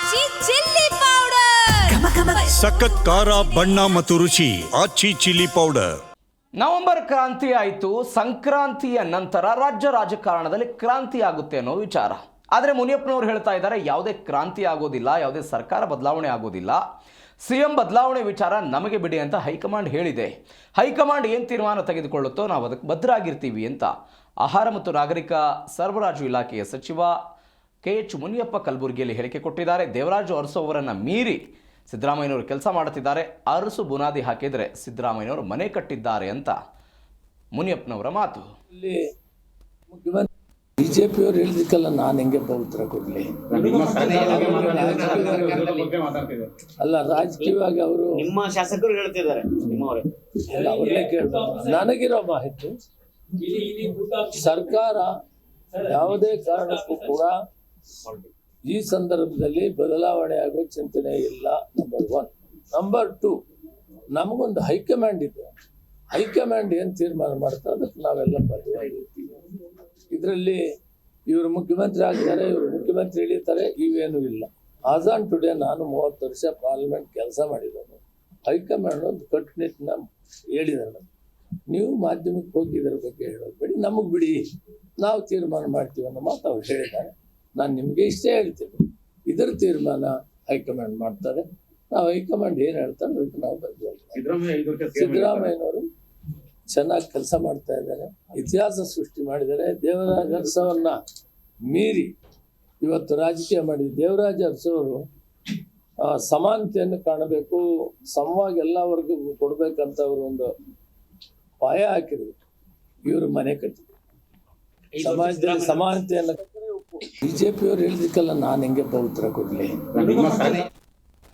ಆಚಿ chilli powder ಸಖತ್ ಖಾರ ಬಣ್ಣ ಮತ್ತು ರುಚಿ ಆಚಿ ಚಿಲ್ಲಿ ಪೌಡರ್. ನವೆಂಬರ್ ಕ್ರಾಂತಿ ಆಯಿತು. ಸಂಕ್ರಾಂತಿಯ ನಂತರ ರಾಜ್ಯ ರಾಜಕಾರಣದಲ್ಲಿ ಕ್ರಾಂತಿ ಆಗುತ್ತೆ ಅನ್ನೋ ವಿಚಾರ. ಆದರೆ ಮುನಿಯಪ್ಪನವರು ಹೇಳ್ತಾ ಇದ್ದಾರೆ ಯಾವುದೇ ಕ್ರಾಂತಿ ಆಗೋದಿಲ್ಲ, ಯಾವುದೇ ಸರ್ಕಾರ ಬದಲಾವಣೆ ಆಗೋದಿಲ್ಲ, ಸಿಎಂ ಬದಲಾವಣೆ ವಿಚಾರ ನಮಗೆ ಬಿಡಿ ಅಂತ ಹೈಕಮಾಂಡ್ ಹೇಳಿದೆ. ಹೈಕಮಾಂಡ್ ಏನು ತೀರ್ಮಾನ ತೆಗೆದುಕೊಳ್ಳುತ್ತೋ ನಾವು ಅದಕ್ಕೆ ಬದ್ಧರಾಗಿರ್ತೀವಿ ಅಂತ ಆಹಾರ ಮತ್ತು ನಾಗರಿಕ ಸರಬರಾಜು ಇಲಾಖೆಯ ಸಚಿವ KH ಮುನಿಯಪ್ಪ ಕಲಬುರಗಿಯಲ್ಲಿ ಹೇಳಿಕೆ ಕೊಟ್ಟಿದ್ದಾರೆ. ದೇವರಾಜು ಅರಸು ಅವರನ್ನು ಮೀರಿ ಸಿದ್ದರಾಮಯ್ಯನವರು ಕೆಲಸ ಮಾಡುತ್ತಿದ್ದಾರೆ. ಅರಸು ಬುನಾದಿ ಹಾಕಿದರೆ ಸಿದ್ದರಾಮಯ್ಯನವರು ಮನೆ ಕಟ್ಟಿದ್ದಾರೆ ಅಂತ ಮುನಿಯಪ್ಪನವರ ಮಾತು. ಇಲ್ಲಿ ಮುಖ್ಯಮಂತ್ರಿ ಬಿಜೆಪಿಯವರು ಹೇಳಿದಕ್ಕಲ್ಲ ನಾನು ಹೆಂಗೆ ಉತ್ತರ ಕೊಡಲಿ? ಅಲ್ಲ, ರಾಜಕೀಯವಾಗಿ ಅವರು ನಿಮ್ಮ ಶಾಸಕರು ಹೇಳ್ತಿದ್ದಾರೆ, ಅವರೇ ಕೇಳ್ಬೋದು. ನನಗಿರೋ ಮಾಹಿತಿ ಸರ್ಕಾರ ಯಾವುದೇ ಕಾರಣಕ್ಕೂ ಕೂಡ ಈ ಸಂದರ್ಭದಲ್ಲಿ ಬದಲಾವಣೆ ಆಗೋ ಚಿಂತನೆ ಇಲ್ಲ. ನಂಬರ್ 1. ನಂಬರ್ 2, ನಮಗೊಂದು ಹೈಕಮಾಂಡ್ ಇದೆ. ಹೈಕಮಾಂಡ್ ಏನು ತೀರ್ಮಾನ ಮಾಡ್ತಾರೆ ಅದಕ್ಕೆ ನಾವೆಲ್ಲ ಬದ್ಧವಾಗಿರ್ತೀವಿ. ಇದರಲ್ಲಿ ಇವರು ಮುಖ್ಯಮಂತ್ರಿ ಆಗ್ತಾರೆ, ಇವರು ಮುಖ್ಯಮಂತ್ರಿ ಇಳಿತಾರೆ, ಇವೇನೂ ಇಲ್ಲ. ಆಸ್ ಆನ್ ಟುಡೇ ನಾನು 30 ವರ್ಷ ಪಾರ್ಲಿಮೆಂಟ್ ಕೆಲಸ ಮಾಡಿರೋನು. ಹೈಕಮಾಂಡ್ ಒಂದು ಕಟ್ಟುನಿಟ್ಟಿನ ಹೇಳಿದ್ದಾರೆ. ನೀವು ಮಾಧ್ಯಮಕ್ಕೆ ಹೋಗಿ ಇದರ ಬಗ್ಗೆ ಹೇಳೋದು ಬಿಡಿ, ನಮಗೆ ಬಿಡಿ, ನಾವು ತೀರ್ಮಾನ ಮಾಡ್ತೀವಿ ಅನ್ನೋ ಮಾತು ಅವ್ರು ಹೇಳಿದ್ದಾರೆ. ನಾನು ನಿಮಗೆ ಇಷ್ಟೇ ಹೇಳ್ತೀನಿ, ಇದರ ತೀರ್ಮಾನ ಹೈಕಮಾಂಡ್ ಮಾಡ್ತಾರೆ. ನಾವು ಹೈಕಮಾಂಡ್ ಏನು ಹೇಳ್ತಾರೆ ಅದಕ್ಕೆ ನಾವು ಬದ್ಧವಾಗಿರ್ತೀವಿ. ಸಿದ್ದರಾಮಯ್ಯನವರು ಚೆನ್ನಾಗಿ ಕೆಲಸ ಮಾಡ್ತಾ ಇದ್ದಾರೆ, ಇತಿಹಾಸ ಸೃಷ್ಟಿ ಮಾಡಿದ್ದಾರೆ. ದೇವರಾಜ ಅರಸವನ್ನ ಮೀರಿ ಇವತ್ತು ರಾಜಕೀಯ ಮಾಡಿದ ದೇವರಾಜ ಅರಸವರು ಸಮಾನತೆಯನ್ನು ಕಾಣಬೇಕು, ಸಮವಾಗಿ ಎಲ್ಲ ವರ್ಗಕ್ಕೂ ಕೊಡ್ಬೇಕಂತ ಅವರು ಒಂದು ಪಾಯ ಹಾಕಿದ್ರು. ಇವರು ಮನೆ ಕಟ್ಟಿದ್ರು. ಸಮಾಜದಲ್ಲಿ ಸಮಾನತೆಯನ್ನು ಬಿಜೆಪಿಯವರು ಹೇಳಿದಕ್ಕಲ್ಲ ನಾನು ಹೆಂಗೆ ಉತ್ತರ ಕೊಡ್ಲಿ?